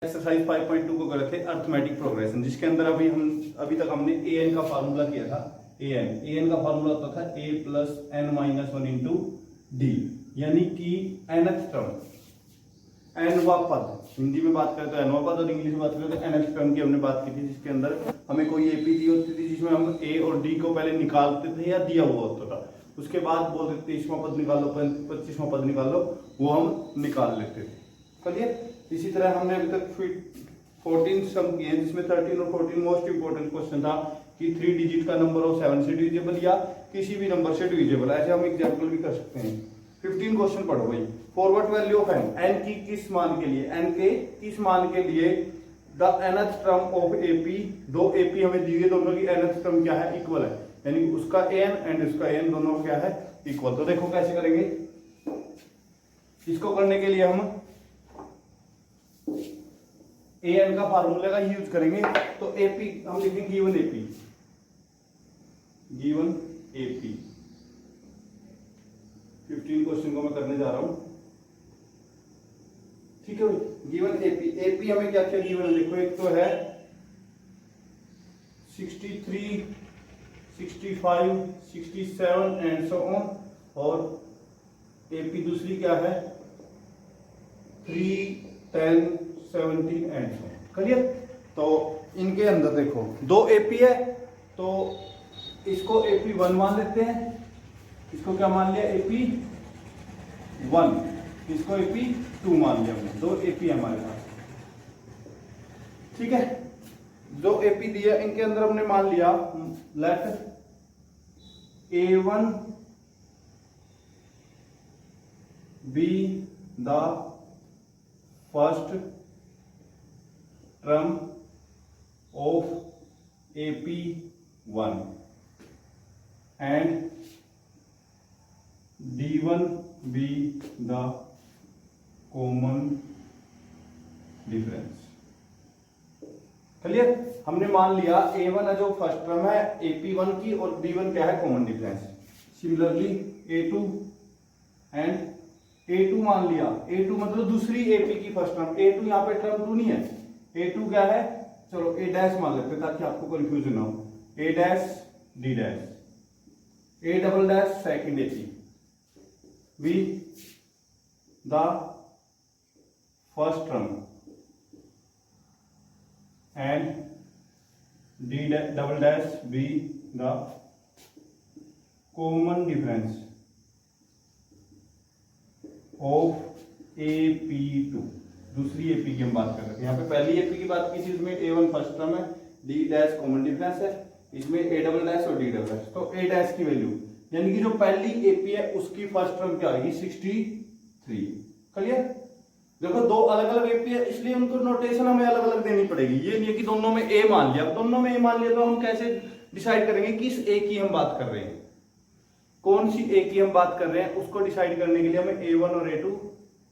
Exercise 5.2 को करे थे अर्थमेटिक प्रोग्रेशन, जिसके अंदर अभी तक हमने ए एन का फार्मूला किया था। ए एन का फार्मूला होता था a plus n minus one into d, यानी कि nth टर्म एनवा पद, हिंदी में बात करें तो एनवा पद और इंग्लिश में बात करें तो nth टर्म की हमने बात की थी, जिसके अंदर हमें कोई एपी दी होती थी जिसमें हम ए और डी को पहले निकालते थे या दिया हुआ होता था, उसके बाद बोलते थे 23वां पद निकालो 25वां पद निकालो, वो हम निकाल लेते थे। चलिए, इसी तरह हमने अभी तक 14 सम किए हैं, जिसमें 13 और 14 मोस्ट इंपोर्टेंट क्वेश्चन था कि 3 डिजिट का नंबर हो 7 से डिविजिबल या किसी भी नंबर से डिविजिबल। ऐसे हम एग्जांपल भी कर सकते हैं। 15 क्वेश्चन पढ़ो भाई। फॉरवर्ड वैल्यू ऑफ एन की किस मान के लिए, एन के किस मान के लिए the nth term of AP, दो एपी हमें दी गई, दोनों की nth टर्म क्या है, इक्वल है, यानी उसका एन एंड उसका एन दोनों क्या है, इक्वल। तो देखो कैसे करेंगे इसको। करने के लिए हम ए एन का फार्मूला का यूज करेंगे। तो एपी हम लिखेंगे given AP, given AP. 15 question को मैं करने जा रहा हूं, ठीक है भाई। गिवन एपी, एपी हमें क्या क्या गिवन है देखो। एक तो है 63, 65, 67 एंड सो ऑन, और एपी दूसरी क्या है 3, 10, 17 एंड सो ऑन। क्लियर। तो इनके अंदर देखो दो एपी है, तो इसको एपी 1 मान लेते हैं, इसको क्या मान लिया एपी 1, इसको एपी 2 मान लिया हमने। दो एपी हमारे पास, ठीक है। जो एपी दिया इनके अंदर हमने मान लिया let A1 be the first term of AP1 and D1 be the common difference। Clear. हमने मान लिया A1 है जो फर्स्ट टर्म है AP1 की, और D1 क्या है common difference. Similarly A2 and A2 मान लिया, A2 मतलब दूसरी AP की फर्स्ट टर्म। A2 यहाँ पे टर्म 2 नहीं है, A2 क्या है, चलो A डैश मान लेते हैं ताकि आपको कंफ्यूजन ना हो। A dash D dash, A double dash second AP B the first term and D double dash B the common difference of AP2। दूसरी एपी की हम बात कर रहे थे, यहाँ पे पहली एपी की बात की थी, इसमें A1 फर्स्ट टर्म है, D डैश कॉमन डिफरेंस है, इसमें A डबल डैश और D डबल डैश। तो A डैश की वैल्यू यानी कि जो पहली एपी है उसकी फर्स्ट टर्म क्या आएगी 63। क्लियर। देखो दो अलग अलग एपी है, इसलिए उनको नोटेशन हमें अलग अलग देनी पड़ेगी। ये नहीं है कि दोनों में ए मान लिया। दोनों में ए मान लिया तो हम कैसे डिसाइड करेंगे किस ए की हम बात कर रहे हैं, कौन सी ए की हम बात कर रहे हैं, उसको डिसाइड करने के लिए हमें A1 और A2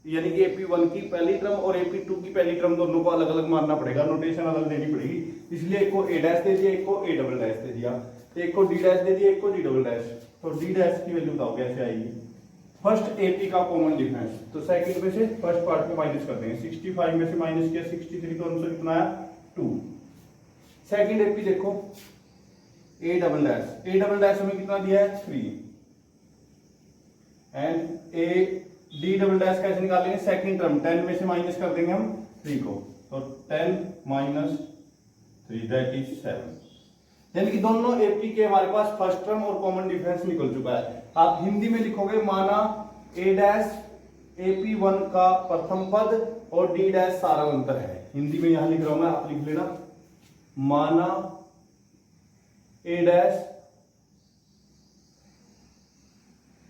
यानी कि AP1 की पहली टर्म और AP2 की पहली टर्म दोनों को अलग अलग मानना पड़ेगा, नोटेशन अलग देनी पड़ेगी। इसलिए एक को A डैश दे दिया, एक को A डबल डैश दे दिया, एक को D डैश दे दिया, एक को D डबल डैश। तो D डैश की वैल्यू बताओ कैसे आएगी। फर्स्ट AP का कॉमन डिफरेंस, तो सेकंड में से फर्स्ट पार्ट को माइनस कर देंगे। 65 में से माइनस किया 63, तो आंसर कितना आया 2। सेकंड AP देखो A double dash, A double dash हमें कितना दिया है 3 एंड D डबल डैश कैसे निकालेंगे, सेकंड टर्म 10 में से माइनस कर देंगे हम 3 को, तो 10 माइनस 3 दैट इज 7। यानी कि दोनों एपी के हमारे पास फर्स्ट टर्म और कॉमन डिफरेंस निकल चुका है। आप हिंदी में लिखोगे माना A डैश AP1 का प्रथम पद और D डैश सारांतर है। हिंदी में यहां लिख रहा हूं मैं, आप लिख लेना। माना A डैश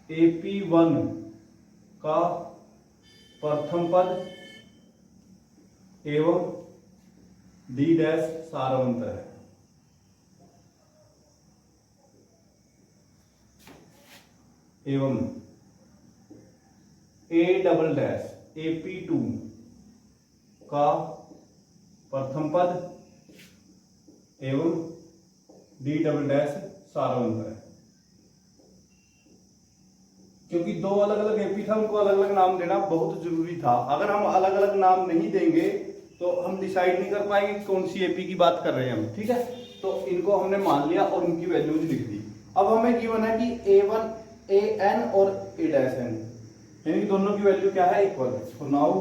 AP1 का प्रथम पद एवं D डैश सारांतर है। एवं A डबल डैश AP2 का प्रथम पद एवं D डबल डैश सारांतर है। क्योंकि दो अलग अलग एपी था, उनको अलग अलग नाम देना बहुत जरूरी था। अगर हम अलग अलग नाम नहीं देंगे तो हम डिसाइड नहीं कर पाएंगे कौन सी एपी की बात कर रहे हैं हम, ठीक है। तो इनको हमने मान लिया और उनकी वैल्यूज लिख दी। अब हमें गिवन है कि A1 AN और A'(n), यानी कि दोनों की वैल्यू क्या है, इक्वल। तो नाउ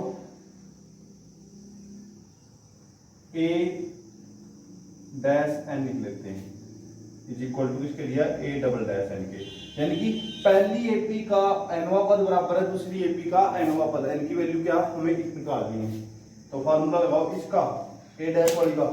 A'(n) लिख लेते हैं इज इक्वल टू किसके दिया, A'(n) के, यानी कि पहली एपी का nवां पद बराबर है दूसरी एपी का nवां पद। n की वैल्यू क्या हमें निकालनी है, तो फार्मूला लगाओ इसका A' वाली का,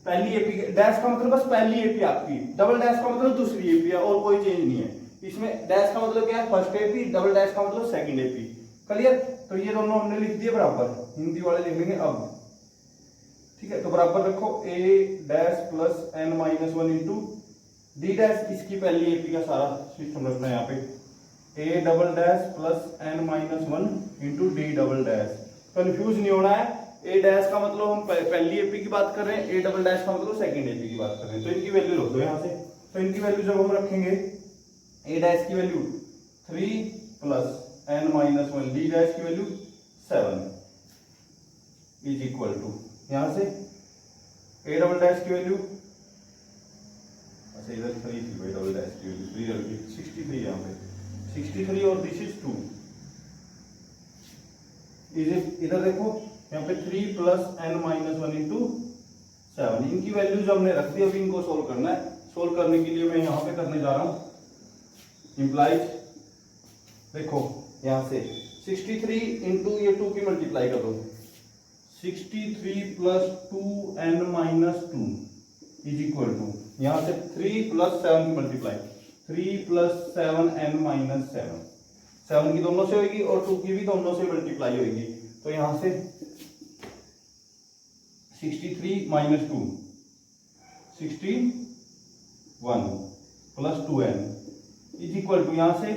पहली एपी, डैश का मतलब बस पहली एपी आपकी, डबल डैश का मतलब दूसरी एपी है और कोई चेंज नहीं है इसमें। डैश का मतलब क्या है, फर्स्ट एपी, डबल डैश का मतलब सेकंड एपी। क्लियर। तो ये दोनों हमने लिख दिए बराबर, हिंदी वाले लिख लेंगे अब, ठीक है। तो बराबर रखो A' plus n minus 1 into D' इसकी पहली एपी का सारा सिस्टम रखना है यहाँ पे, A' plus n minus 1 into D'। Confuse नहीं होना है, A' का मतलब हम पहली एपी की बात कर रहे हैं, A' का मतलब सेकंड एपी की बात कर रहे हैं। तो इनकी वैल्यू रख दो यहाँ से। तो इनकी वैल्यू जब हम रखेंगे, A' की value 3 plus n minus 1, D' की वैल्यू 7 इज इक्वल टू, यहाँ से A' की वैल्यू, अच्छा इधर 3 थी भाई, A' की वैल्यू 63 यहाँ पे, 63 और दिस इज 2 इधर देखो यहाँ पे 3 प्लस n माइनस 1 इंटू 7, इनकी वैल्यूज हमने रख दी। अभी इनको सोल्व करना है। सोल्व करने के लिए मैं यहाँ पे करने जा रहा हूँ इम्प्लाइज, देखो यहाँ से 63 इंटू ये 2 की मल्टीप्लाई कर दो, 63 plus 2n minus 2 is equal to, यहाँ से 3 प्लस 7 की मल्टीप्लाई, 3 प्लस 7n माइनस 7 की दोनों से होगी और 2 की भी दोनों से मल्टीप्लाई होगी। तो यहाँ से 63 minus 2 61 plus 2n is equal to, यहाँ से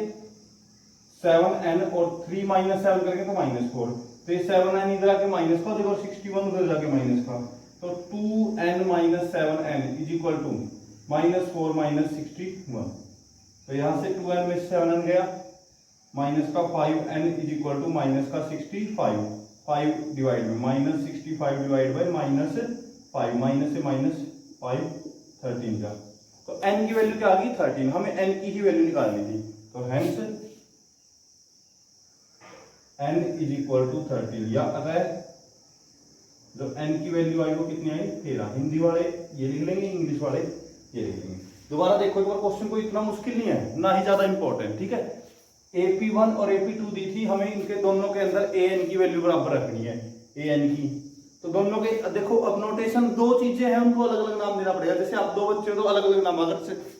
7n और 3 माइनस 7 करके तो -4, तो ये 7n इधर आके माइनस का देखो, 61 उधर जाके माइनस का, तो 2n minus 7n is equal to -4 minus 61। तो यहाँ से 2n में 7n गया, माइनस का 5n is equal to minus का 65, 5 डिवाइड में माइनस 65 डिवाइड बाई -5, माइनस से -5 13 का, तो n की वैल्यू क्या आ गई 13। हमें n की ही वैल्यू निकालनी थी, तो hence n is equal to 13, या अगर जो n की वैल्यू आई वो कितनी आई 13। हिंदी वाले ये लिख लेंगे, इंग्लिश वाले ये लिख लेंगे। दोबारा देखो एक बार, क्वेश्चन को इतना मुश्किल नहीं है, ना ही ज्यादा इंपॉर्टेंट, ठीक है। AP1 और AP2 दी थी हमें, इनके दोनों के अंदर an की वैल्यू बराबर रखनी है, an की। तो दोनों के देखो, अब नोटेशन दो चीजें हैं, उनको अलग अलग नाम देना पड़ेगा। जैसे आप दो बच्चे हो तो अलग अलग नाम, अगर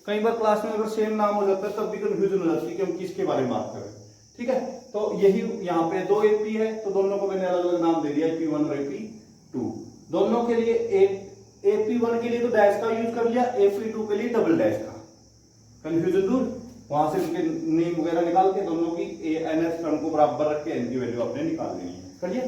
कई बार क्लास में अगर सेम नाम हो जाता है तब भी कंफ्यूजन हो जाती है कि हम किसके बारे में बात कर रहे हैं, ठीक है। तो यही यहाँ पे 2 AP है, तो दोनों को मैंने अलग अलग नाम दे दिया, AP1 और AP2। दोनों के लिए AP1 के लिए तो डैश का यूज कर लिया, AP2 के लिए डबल डैश का। कंफ्यूजन दूर, वहां से उनके नेम वगैरह निकाल के दोनों की NS टर्म को बराबर रख के n की वैल्यू आपने निकाल लेनी है। करिए,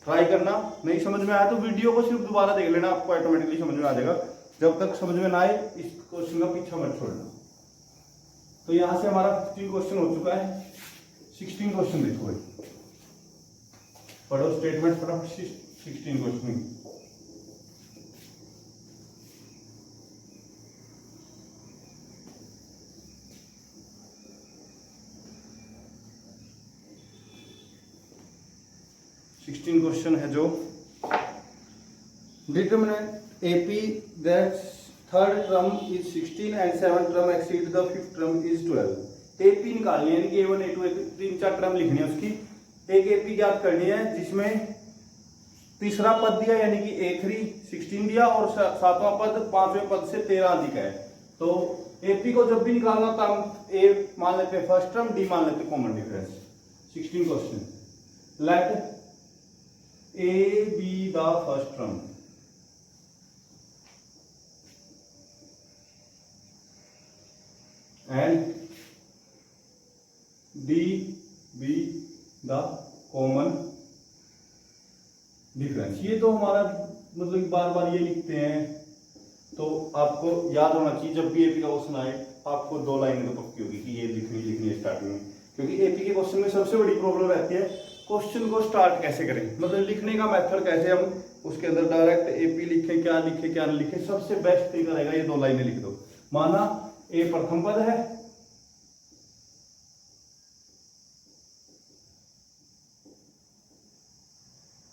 ट्राई करना। नहीं समझ में आया तो वीडियो को सिर्फ दोबारा देख लेना, आपको ऑटोमेटिकली समझ में आ जाएगा। जब तक समझ में ना आए इस क्वेश्चन का पीछा मत छोड़ना। तो यहां से हमारा 15 क्वेश्चन हो चुका है। 16 क्वेश्चन देखो, पढ़ो स्टेटमेंट फटाफट। 16 क्वेश्चन, क्वेश्चन है जो determinate AP that third term is 16 and 7th term exceed the 5th term is 12। AP निकालनी है, यानी कि A1 A2 3 4 टर्म लिखनी है उसकी। एक AP ज्ञात करनी है जिसमें तीसरा पद दिया, यानी कि A3 16 दिया और सातवां पद 5वें पद से 13 अधिक है। तो AP को जब भी निकालना तो हम A मान लेते हैं फर्स्ट टर्म, D मान लेते हैं common difference. 16 question, let A be the first term and D be the common difference। ये तो हमारा मतलब बार बार ये लिखते हैं, तो आपको याद होना चाहिए जब भी AP का क्वेश्चन आए आपको 2 लाइनें तो पक्की होगी कि ये लिखनी है स्टार्टिंग में, क्योंकि AP के क्वेश्चन में सबसे बड़ी प्रॉब्लम रहती है क्वेश्चन को स्टार्ट कैसे करें, मतलब लिखने का मेथड कैसे, हम उसके अंदर डायरेक्ट एपी लिखें, क्या लिखे क्या नहीं लिखे। सबसे बेस्ट तरीका रहेगा ये 2 लाइनें लिख दो। माना ए प्रथम पद है,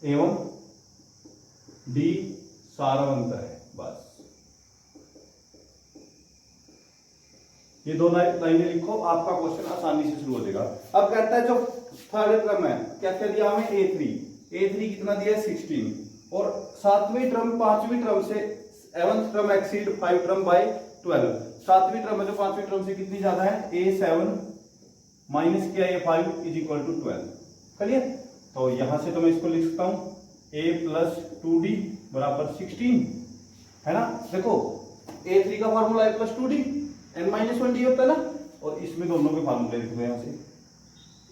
एवं डी सारवंत है, बस ये 2 लाइनें लिखो, आपका क्वेश्चन आसानी से शुरू हो जाएगा। अब कहता है जो थर्ड टर्म है, क्या क्या दिया हमें, ए3 कितना दिया है 16, और 7वीं टर्म 5वीं टर्म से 7th term exceed 5 term by 12। 7वीं टर्म है जो 5वीं टर्म से कितनी ज्यादा है, A7 माइनस किया ये 5 इज इक्वल टू 12। क्लियर, तो यहां से तो मैं इसको लिख सकता हूं a प्लस 2d बराबर 16 है ना। देखो A3 का फार्मूला है प्लस 2d, n-1d होता है ना, और इसमें दोनों के फार्मूले लिख दो यहां से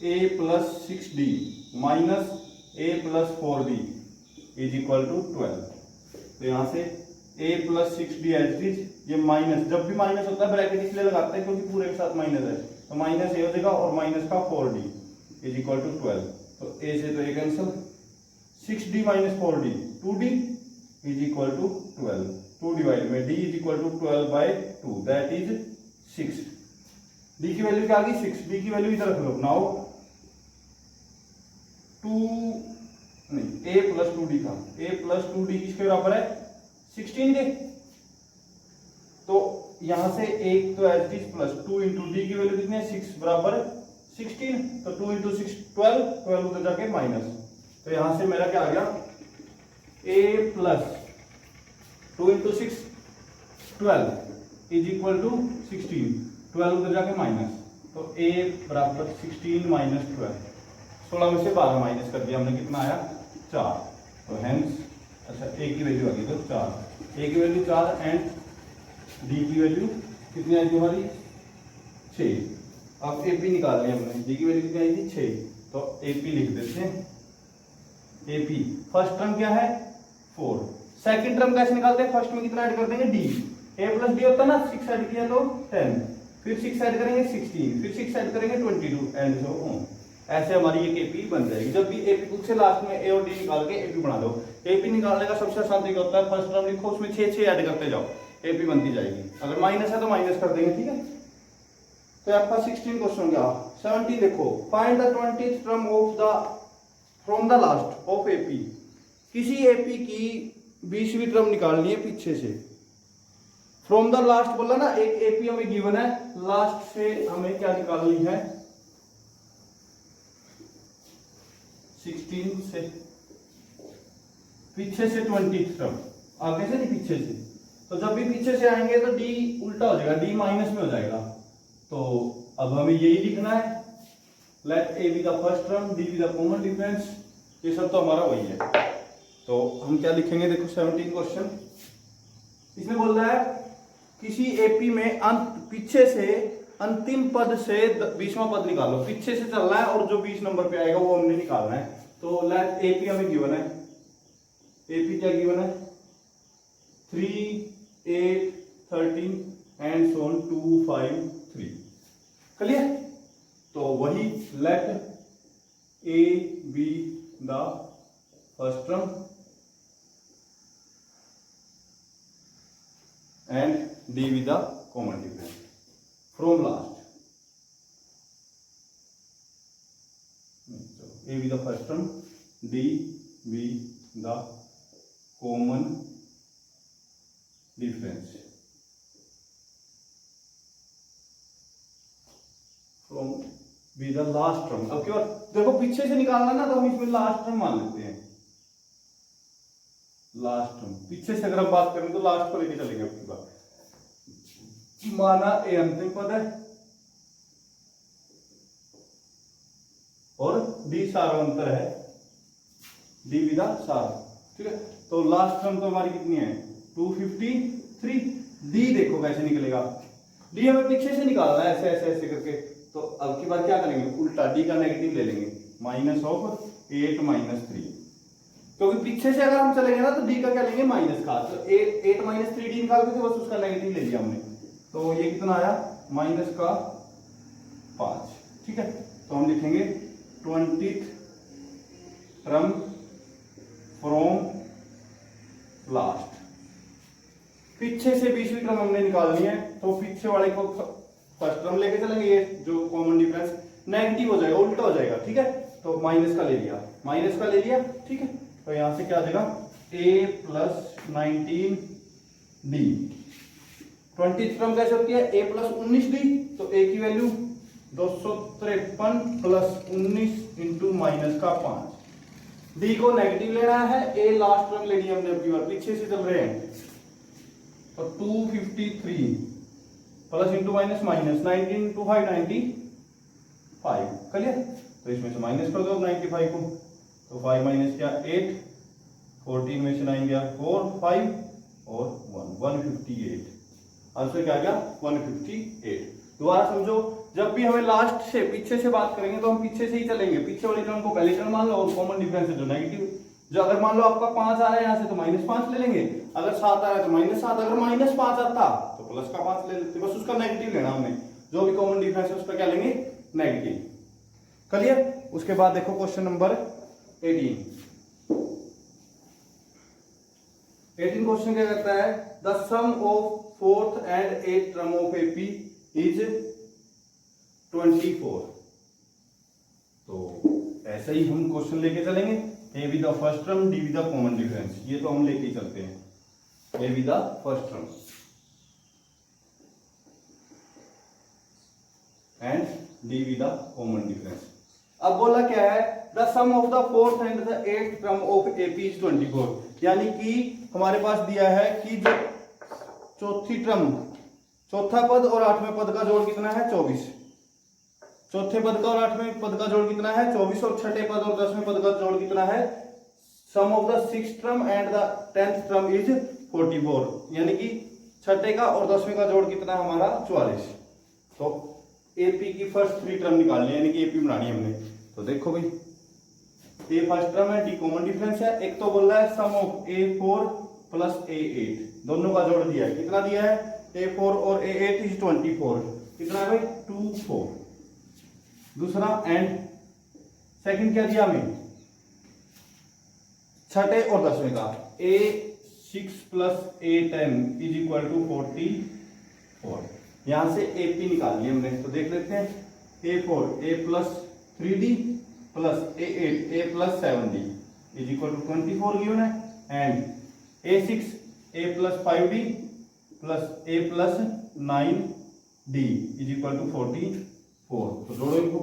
a plus 6d minus a plus 4d is equal to 12। तो यहां से a plus 6d as is, ये माइनस, जब भी माइनस होता है ब्रैकेट इसलिए लगाते हैं क्योंकि पूरे के साथ माइनस है, तो माइनस ए हो जाएगा और माइनस का 4d इज इक्वल टू 12। तो a से तो ये cancel, 6d minus 4d 2d is equal to 12, 2 divide में d is equal to 12 by 2 that is 6। d की वैल्यू क्या आ गई 6, d की वैल्यू इधर रख लो। नाउ 2 नहीं a प्लस 2d था, a प्लस 2d किसके बराबर है 16 के। तो यहां से एक तो H D plus 2 into D की वैल्यू कितनी है 6 बराबर 16, तो 2 इंटू 6 12, 12 उधर जाके माइनस। तो यहां से मेरा क्या आ गया a plus 2 into 6 12 is equal to 16, 12 उधर जाके माइनस, तो a बराबर 16 माइनस 12, 16 में से 12 माइनस कर दिया हमने, कितना आया 4। तो हेंस अच्छा a की वैल्यू आ गई तो 4, a की वैल्यू 4 एंड d की वैल्यू कितनी आई थी हमारी 6। अब AP निकाल लिया हमने, d की वैल्यू कितनी आई थी 6, तो AP लिख देते हैं। AP फर्स्ट टर्म क्या है 4, सेकंड टर्म कैसे निकालते हैं, फर्स्ट में कितना ऐड कर देंगे d, a प्लस d होता है ना, 6 ऐड किया तो 10, फिर 6 ऐड करेंगे 16, फिर 6 ऐड करेंगे 22 एंड सो ऑन। ऐसे हमारी एक AP बन जाएगी। जब भी AP बुक से लास्ट में a और d निकाल के AP बना दो। AP निकालने का सबसे आसान तरीका होता है फर्स्ट टर्म लिखो, उसमें 6 6 ऐड करते जाओ, AP बनती जाएगी। अगर माइनस है तो माइनस कर देंगे, ठीक है। तो आपका 16 क्वेश्चन गया। 17 देखो, find the 20th term of the from the last of AP। किसी AP की 20वीं टर्म निकालनी है पीछे से। फ्रॉम द लास्ट बोला ना, एक AP हमें गिवन है, लास्ट से हमें क्या निकालनी है 16 से, पीछे से 20th टर्म, आगे से नहीं पीछे से। तो जब भी पीछे से आएंगे तो d उल्टा हो जाएगा, d माइनस में हो जाएगा। तो अब हमें यही लिखना है, let a be the first term, d be the common difference, ये सब तो हमारा वही है। तो हम क्या लिखेंगे, देखो 17 क्वेश्चन इसमें बोल रहा है किसी AP में पीछे से अंतिम पद से 20वां पद निकालो। पीछे से चलना है और जो 20 नंबर पे आएगा वो हमने निकालना है। तो लेट AP हमें गिवन है, AP क्या गिवन है 3 8 13 एंड सो ऑन 2 5 3। क्लियर, तो वही let A be the first term and D be the common difference from last. A be the first term, D be the common difference from be the last term. अब क्यों देखो पीछे से निकालना ना, तो हम इसमें लास्ट टर्म मान लेते हैं। लास्ट टर्म पीछे से अगर हम बात करें तो लास्ट को लेके चलेंगे अपनी बात। माना ए अंतिम पद है और डी सारांतर है, डी विदा सार, ठीक है। तो लास्ट टर्म तो हमारी कितनी है 253। डी देखो कैसे निकलेगा, डी हमें पीछे से निकालना है, ऐसे ऐसे ऐसे करके। तो अब की बार क्या करेंगे, उल्टा डी का नेगेटिव ले लेंगे, माइनस ऑफ 8 माइनस 3, क्योंकि पीछे से अगर हम चलेंगे ना तो डी का क्या लेंगे माइनस का। तो 8 माइनस 3 डी निकालते थे, बस उसका नेगेटिव ले लिया हमने। तो ये कितना आया माइनस का 5, ठीक है। तो हम लिखेंगे 20th टर्म फ्रॉम लास्ट। पीछे से 20वीं टर्म हमने निकालनी है, तो पीछे वाले को फर्स्ट टर्म लेके चलेंगे, ये जो कॉमन डिफरेंस नेगेटिव हो जाएगा, उल्टा हो जाएगा, ठीक है। तो माइनस का ले लिया, माइनस का ले लिया, ठीक है। तो यहां से क्या आ जाएगा, a plus 19d। 20th term कैसे होती है, a प्लस 19d, तो a की वैल्यू 253 प्लस 19 इंटू माइनस का 5। d को नेगेटिव लेना है, a लास्ट टर्म लेनी है हमने अपनी बार, पीछे से चल रहे हैं। तो 253 plus into minus minus 19 into 5 95, clear. तो इसमें से माइनस कर दो 95 को, तो 5 माइनस क्या 8, 14 में से 9 गया 4, 5 और 1, 158। आंसर क्या गया 158। दोबारा समझो, जब भी हमें लास्ट से पीछे से बात करेंगे तो हम पीछे से ही चलेंगे, पीछे वाली टर्म को पहले टर्म मान लो और कॉमन डिफरेंस है जो नेगेटिव। जो अगर मान लो आपका 5 आ रहा है यहाँ से तो -5 ले लेंगे, अगर 7 आ रहा है तो -7, अगर -5 आता तो प्लस का 5 ले लेते, बस उसका नेगेटिव लेना हमने, जो भी कॉमन डिफरेंस है उसका क्या लेंगे नेगेटिव, क्लियर। उसके बाद देखो क्वेश्चन नंबर 18 क्वेश्चन क्या कहता है, the sum of fourth and eighth term of AP is 24। तो ऐसे ही हम क्वेश्चन लेके चलेंगे, a with the first term, d with the common difference, ये तो हम लेके ही चलते हैं, a with the first term and d with the common difference. अब बोला क्या है, the sum of the fourth and the eighth term of AP is 24, यानी कि हमारे पास दिया है कि जो चौथी टर्म, चौथा पद और 8वें पद का जोड़ कितना है 24, चौथे पद का और 8वें पद का जोड़ कितना है 24, और छठे पद और 10वें पद का जोड़ कितना है, sum of the sixth term and the 10th term is 44, यानी कि छठे का और 10वें का जोड़ कितना है हमारा 44। तो एपी की फर्स्ट 3 टर्म निकालनी है, यानी कि एपी बनानी है हमने। तो देखो भाई, ए फर्स्ट टर्म है, डी कॉमन डिफरेंस है, एक तो बोल रहा है sum of A4 plus A8, दोनों का जोड़ दिया है, कितना दिया है A4 और A8 इज 24, कितना है भाई 24। दूसरा एंड सेकंड क्या दिया हमें, छठे और 10वें का, A6 plus A10 is equal to 44। यहां से AP निकाल लिया हमने, तो देख लेते हैं, A4 A plus 3D plus A8 A plus 7D is equal to 24 given है, and A6 A plus 5D plus A plus 9D is equal to 44। तो जोड़ो इनको,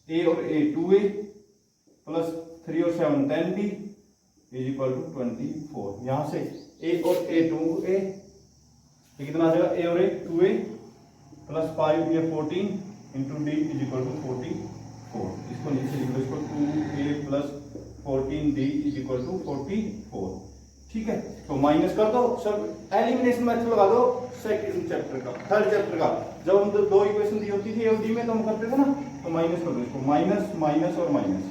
A और A 2A प्लस 3 और 7 10D इज इक्वल टू 24। यहां से A और A 2A, ये कितना आ जाएगा, A और A 2A प्लस 5 या 14 into D is equal to 44। इसको नीचे लिख लो, इसको 2A plus 14D is equal to 44, ठीक है। तो माइनस कर दो, सब एलिमिनेशन मेथड लगा दो सेकंड चैप्टर का, थर्ड चैप्टर का, जब हम दो इक्वेशन दी होती थी एवडी में तो हम करते थे ना, तो माइनस कर दो इसको, माइनस माइनस और माइनस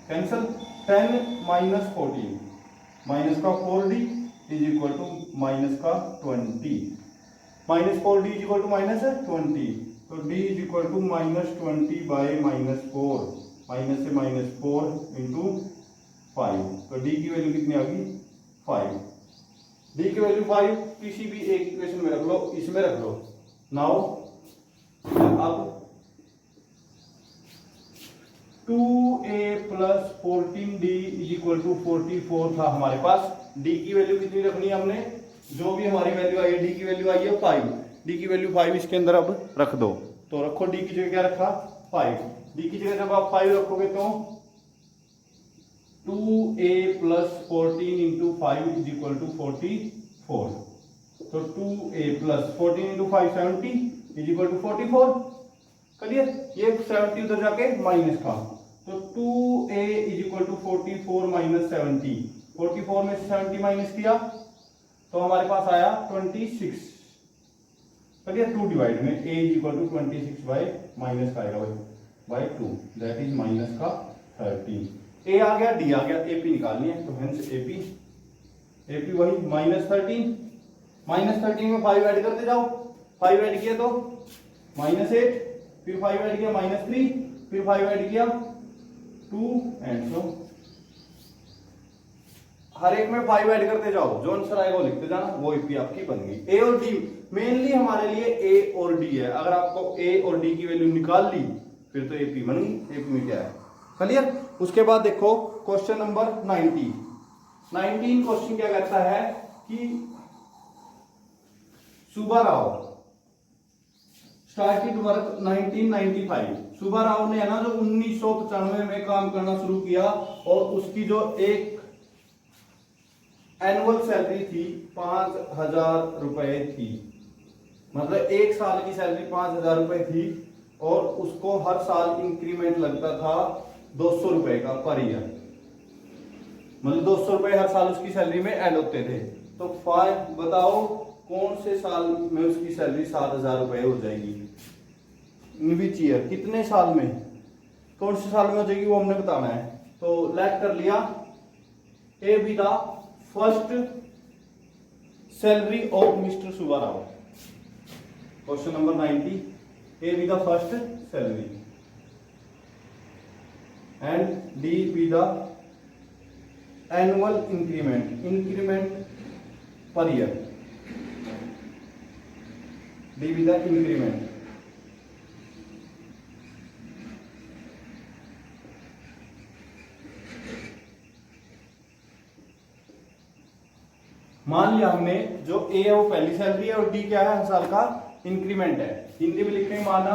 कैंसिल, 10 माइनस 14 माइनस का 4D is equal to minus का 20, minus 4D is equal to minus 20, तो D is equal to -20 by -4, minus से -4 इंटू 5, तो D की वैल्यू कितनी आ गई 5। D की वैल्यू 5 किसी भी एक इक्वेशन में रख लो, इसमें रख लो। नाउ अब 2A plus 14D is equal to 44 था हमारे पास। D की वैल्यू कितनी रखनी है हमने, जो भी हमारी वैल्यू आई है, D की वैल्यू आई है 5, D की वैल्यू 5 इसके अंदर अब रख दो, तो रखो D की जगह क्या रखा 5, D की जगह जब आप 5 रखोगे तो 2A plus 14 into 5 is equal to 44, तो 2A plus 14 into 5 70 is equal to 44, clear. ये 70 उधर जाके माइनस का, तो 2A is equal to 44 minus 70, 44 में से 70 माइनस किया तो हमारे पास आया 26, क्लियर। 2 डिवाइड में A is equal to 26 by minus का आएगा बाय 2, दैट इज माइनस का 13। A आ गया, D आ गया, AP निकालनी है, तो हेंस AP वही -13, -13 में 5 ऐड करते जाओ, 5 ऐड किया तो -8, फिर 5 ऐड किया -3, फिर 5 ऐड किया 2 एंड सो हर एक में 5 ऐड करते जाओ, जो आंसर आएगा वो लिखते जाना, वो एपी आपकी बन गई। ए और डी मेनली हमारे लिए ए और डी है, अगर आपको ए और डी की वैल्यू निकाल ली फिर तो एपी बन गई। एपी में क्या है क्लियर। उसके बाद देखो क्वेश्चन नंबर 19 क्वेश्चन क्या कहता है कि सुब्बाराव स्टार्टेड वर्क 1995। सुब्बाराव ने है ना जो 1995 में काम करना शुरू किया और उसकी जो एक एनुअल सैलरी थी 5,000 रुपए थी, मतलब एक साल की सैलरी 5,000 रुपए थी और उसको हर साल इंक्रीमेंट लगता था 200 रुपए का पर ईयर, मतलब 200 रुपए हर साल उसकी सैलरी में ऐड होते थे। तो बताओ कौन से साल में उसकी सैलरी 7,000 रुपए हो जाएगी, इन विच ईयर, कितने साल में, कौन से साल में हो जाएगी वो हमने बताना है। तो लेट कर लिया ए be the first salary of mister Subbarao. Question number 90, A be the first salary and d be the annual increment per year, D be the increment. मान लिया हमने जो ए है वो पहली सैलरी है और डी क्या है हर साल का इंक्रीमेंट है। हिंदी में लिखेंगे माना,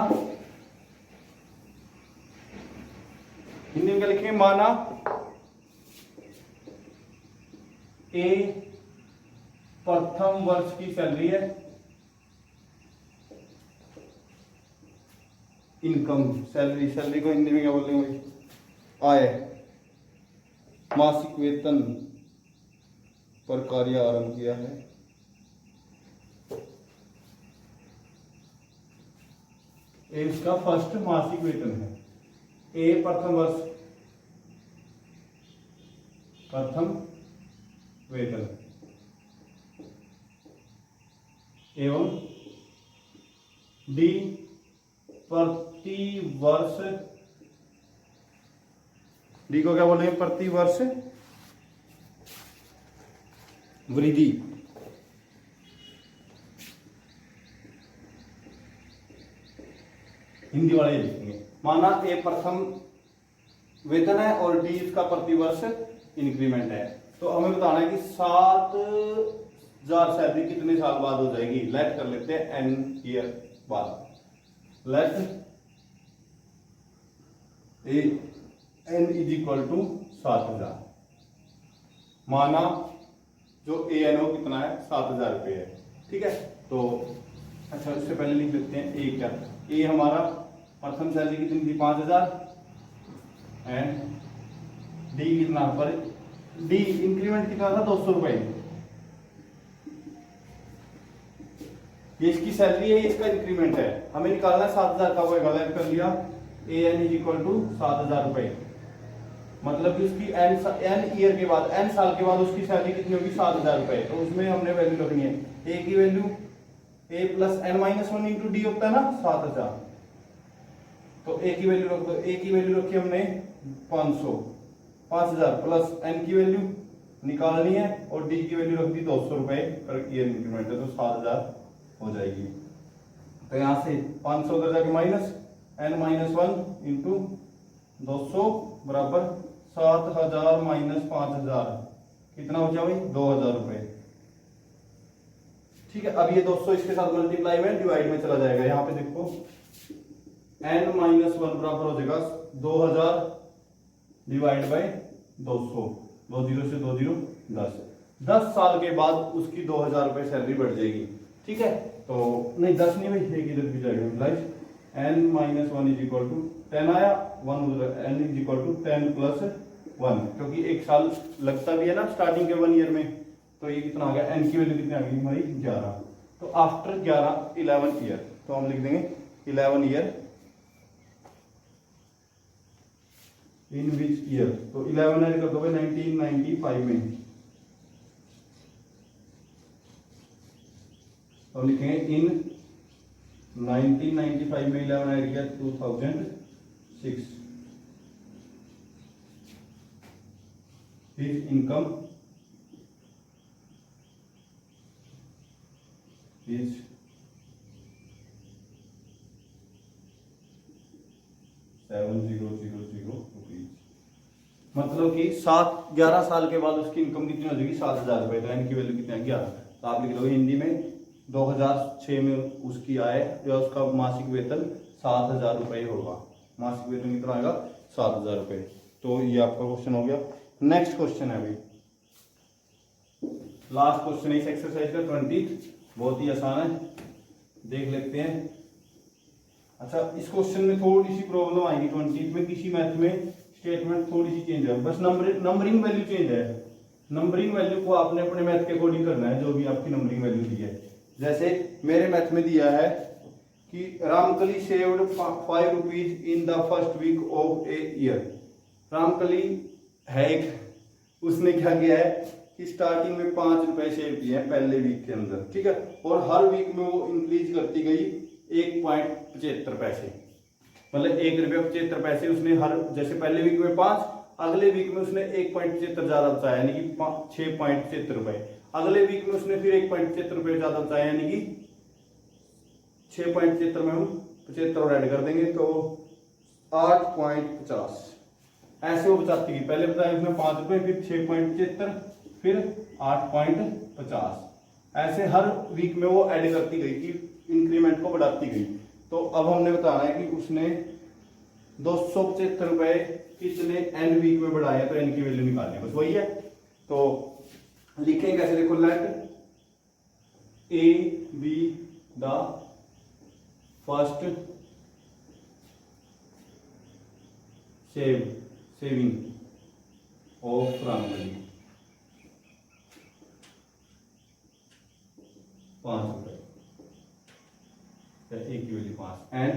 हिंदी में क्या लिखेंगे माना ए प्रथम वर्ष की सैलरी है, इनकम सैलरी को हिंदी में क्या बोलेंगे भाई, आय, मासिक वेतन पर कार्य आरंभ किया है। ए इसका फर्स्ट मासिक वेतन है, ए प्रथम वर्ष प्रथम वेतन एवं डी प्रति वर्ष, डी को क्या बोलेंगे प्रति वर्ष वृद्धि। हिंदी वाले लिखेंगे माना ए प्रथम वेतन है और डी इसका प्रति वर्ष इंक्रीमेंट है। तो हमें बताना है कि 7,000 सैलरी कितने साल बाद हो जाएगी। लेट कर लेते हैं एन ईयर बाद, let n is equal to 7,000, माना जो ए एन ओ कितना है 7,000 रुपये है, ठीक है। तो अच्छा इससे पहले लिख लेते हैं ए क्या, ए हमारा प्रथम सैलरी कितनी थी 5,000 एंड डी कितना पर, डी इंक्रीमेंट कितना था 200 रुपए, ये इसकी सैलरी है, इसका इंक्रीमेंट है, हमें निकालना है 7,000 का, वो गलत कर लिया। ए एन इज इक्वल टू 7,000 रुपए, मतलब कि उसकी एन ईयर के बाद, एन साल के बाद उसकी सैलरी कितनी होगी 7,000 रुपए। तो उसमें हमने वैल्यू रखनी है ए की value, a plus n minus 1 into d होता है ना 7,000, तो ए की वैल्यू रख दो। ए की वैल्यू रखी हमने 5,000 प्लस एन की वैल्यू निकालनी है और डी की वैल्यू रख दी 200 रुपए पर ईयर इंक्रीमेंट है, तो 7,000 हो जाएगी। तो यहां से 500 उधर जाके माइनस एन माइनस 1 इंटू 200 बराबर 7,000 माइनस 5,000 कितना हो जाए भाई 2,000 रुपए, ठीक है। अब ये 200 इसके साथ मल्टीप्लाई में डिवाइड में चला जाएगा, यहाँ पे देखो n माइनस 1 बराबर हो जाएगा 2,000 डिवाइड बाई 200, 2 0 से 2 0 10 साल के बाद उसकी 2,000 रुपए सैलरी बढ़ जाएगी, ठीक है। तो नहीं 10 नहीं भाई, एक इधर भी जाएगा, n minus 1 is equal to 10 आया, 1 उधर, n is equal to 10 plus 1, क्योंकि एक साल लगता भी है ना स्टार्टिंग के 1 ईयर में, तो ये कितना आ गया, n की वैल्यू कितनी आ गई हमारी 11। तो आफ्टर 11 ईयर, तो हम लिख देंगे 11 ईयर इन विच ईयर, तो 11 ऐड कर दो 1995 में, तो लिखेंगे इन 1995 में 11 ऐड किया 2006, हिज इनकम मतलब कि 11 साल के बाद उसकी इनकम कितनी हो जाएगी, 7,000 रुपये। तो एन की वैल्यू कितनी है, 11। तो आप लिख लो हिंदी में 2006 में उसकी आय या उसका मासिक वेतन 7,000 रुपये होगा। मासिक वेतन कितना आएगा, 7,000 रुपये। तो ये आपका क्वेश्चन हो गया। नेक्स्ट क्वेश्चन है अभी लास्ट क्वेश्चन है इस एक्सरसाइज का 20, बहुत ही आसान है, देख लेते हैं। अच्छा, इस क्वेश्चन में थोड़ी सी प्रॉब्लम आएगी 20 में, किसी मैथ में स्टेटमेंट थोड़ी सी चेंज है, बस नंबरिंग वैल्यू चेंज है। नंबरिंग वैल्यू को आपने अपने मैथ के अकॉर्डिंग करना है, जो भी आपकी नंबरिंग वैल्यू दी है। जैसे मेरे मैथ में दिया है कि Ramkali saved 5 rupees in the first week of a year. Ramkali है एक, उसने क्या किया है कि स्टार्टिंग में 5 रुपए सेव किए हैं पहले वीक के अंदर, ठीक है। और हर वीक में वो इंक्रीज करती गई 1.75 पैसे, मतलब 1 रुपये 75 पैसे उसने हर, जैसे पहले वीक में 5, अगले वीक में उसने 1.75 ज्यादा बचाया, यानी कि 6.75 रुपए। अगले वीक में उसने फिर 1.75 रुपए ज्यादा बचाया, यानी कि 6.75 में हम 75 ऐड कर देंगे तो 8.50 ऐसे वो बचाती गई। पहले बताया उसने 5 रुपए, फिर 6.75, फिर 8.50, ऐसे हर वीक में वो ऐड करती गई कि इंक्रीमेंट को बढ़ाती गई। तो अब हमने बताना है कि उसने 275 रुपए कितने एन वीक में बढ़ाया, तो एन की वैल्यू निकालनी है, बस वही है। तो लिखेंगे कैसे, देखो, let a be the first saving of Ramkali 5 रुपए, ए की value 5, and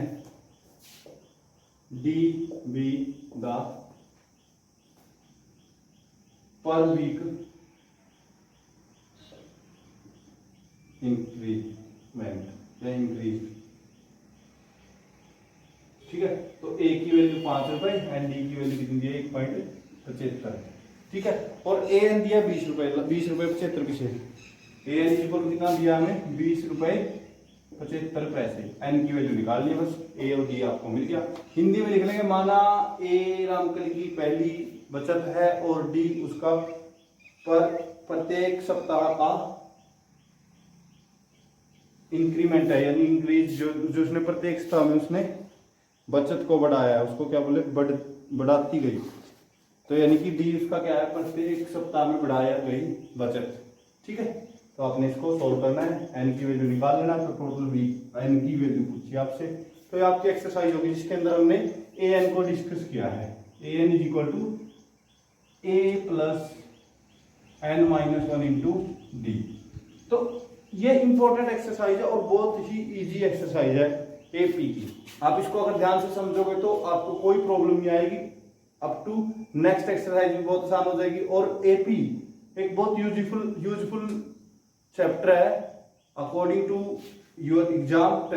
d be the per week increment या इंक्रीज, ठीक है। तो ए की वैल्यू 5 रुपए एंड डी की वैल्यू कितनी दी है, 1.75, ठीक है। और ए एन दिया 20 रुपए, 20 रुपए 75 पीछे, ए एन कितना दिया हमें, 20 रुपए 75 पैसे। एन की वैल्यू निकालनी है, बस ए और डी आपको मिल गया। हिंदी में लिख लेंगे, माना ए रामकली की पहली बचत है और डी उसका प्रत्येक सप्ताह का इंक्रीमेंट है, यानी इंक्रीज जो उसने प्रत्येक सप्ताह में उसने बचत को बढ़ाया है, उसको क्या बोले, बढ़ाती गई। तो यानी कि डी उसका क्या है, प्रत्येक सप्ताह में बढ़ाया गई बचत, ठीक है। तो आपने इसको सोल्व करना है, एन की वैल्यू निकाल लेना। तो टोटल वी एन की वैल्यू पूछी आपसे, तो ये आपकी एक्सरसाइज होगी जिसके अंदर हमने ए एन को डिस्कस किया है। A n is equal to a plus n minus 1 into d. तो ये इंपॉर्टेंट एक्सरसाइज है और बहुत ही इजी एक्सरसाइज है एपी की। आप इसको अगर ध्यान से समझोगे तो आपको कोई प्रॉब्लम नहीं आएगी, अप टू नेक्स्ट एक्सरसाइज भी बहुत आसान हो जाएगी। और एपी एक बहुत यूजफुल चैप्टर है अकॉर्डिंग टू योर एग्जाम।